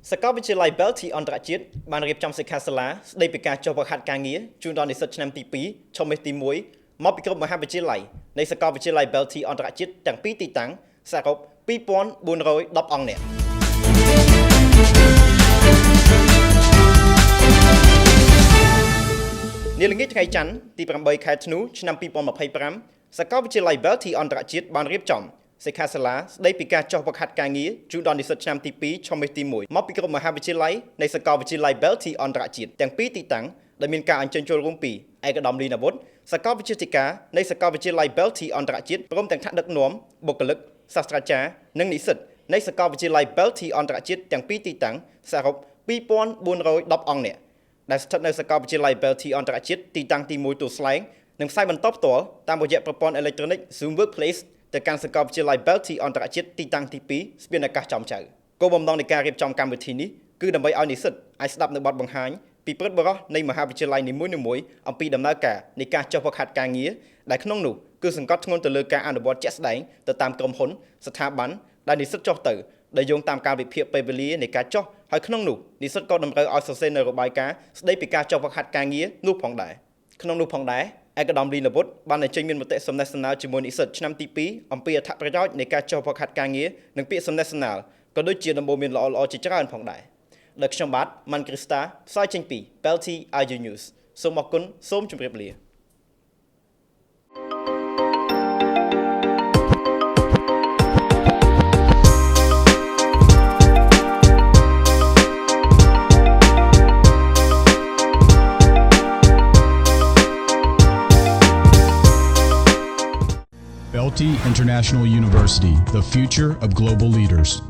សកលវិទ្យាល័យ Belty អន្តរជាតិបានរៀបចំសិក្ខាសាលាស្ដីពីការចុះវឹកហាត់ការងារជូនដល់និស្សិតឆ្នាំទី2 ឆមាសទី1មកពីគ្រប់មហាវិទ្យាល័យនៃសាកលវិទ្យាល័យ Belty អន្តរជាតិទាំងពីរទីតាំងសរុប2410អង្គនាក់នាល្ងាចថ្ងៃច័ន្ទទី8ខែធ្នូឆ្នាំ2025សាកលវិទ្យាល័យ Belty អន្តរជាតិបានរៀបចំសិក្ខាសាលាស្ដីពីការចុះវឹកហាត់ការងារជូនដល់និស្សិតឆ្នាំទី2ឆមាសទី1មកពីគ្រប់មហាវិទ្យាល័យនៃសាកលវិទ្យាល័យ Belty អន្តរជាតិទាំងពីរទីតាំងដែលមានការអញ្ជើញចូលរួមពីឯកឧត្តមលីណាវុធសាកលវិទ្យាធិការនៃសាកលវិទ្យាល័យ Belty អន្តរជាតិព្រមទាំងថ្នាក់ដឹកនាំបុគ្គលិកសាស្ត្រាចារ្យនិងនិស្សិតនៃសាកលវិទ្យាល័យ Belty អន្តរជាតិទាំងពីរទីតាំងសរុប2410អង្គនាក់ដែលស្ថិតនៅសាកលវិទ្យាល័យ Belty អន្តរជាតិទីតាំងទី1ទួលស្លែងនិងផ្សាយបន្តផ្ទាល់តាមរយៈប្រព័ន្ធអេឡិចត្រូនិក Zoom Workplace ទៅកាន់សាកលវិទ្យាល័យ Belty អន្តរជាតិទីតាំងទី2ស្ពានអាកាសចំចៅគោលបំណងនៃការរៀបចំកម្មវិធីនេះគឺដើម្បីឲ្យនិស្សិតអាចស្ដាប់នៅបទបង្ហាញពីព្រឹត្តិបុរសនៃមហាវិទ្យាល័យនីមួយៗអំពីដំណើរការនៃការចុះវឹកហាត់ការងារដែលក្នុងនោះគឺសង្កត់ធ្ងន់ទៅលើការអនុវត្តជាក់ស្ដែងទៅតាមក្រុមហ៊ុនស្ថាប័នដែលនិស្សិតចុះទៅដែលយោងតាមការវិភាគពេលវេលានៃការចុះហើយក្នុងនោះនិស្សិតក៏តម្រូវឲ្យសរសេរនៅរបាយការណ៍ស្ដីពីការចុះវឹកហាត់ការងារនោះផងដែរក្នុងនោះផងដែរឯកឧត្តមលីណាវុធបានបញ្ចេញមានមតិសំណេះសំណាលជាមួយនិស្សិតឆ្នាំទី2អំពីអត្ថប្រយោជន៍នៃការចុះវឹកហាត់ការងារនិងពាក្យសំណេះសំណាលក៏ដូចជាដំបូន្មានល្អៗជាច្រើនផងដែរដោយខ្ញុំបាទម៉ាន់គ្រីស្តាផ្សាយចេញពី Belty IU News សូមអរគុណសូមជម្រាបលាBelty International University, the future of global leaders.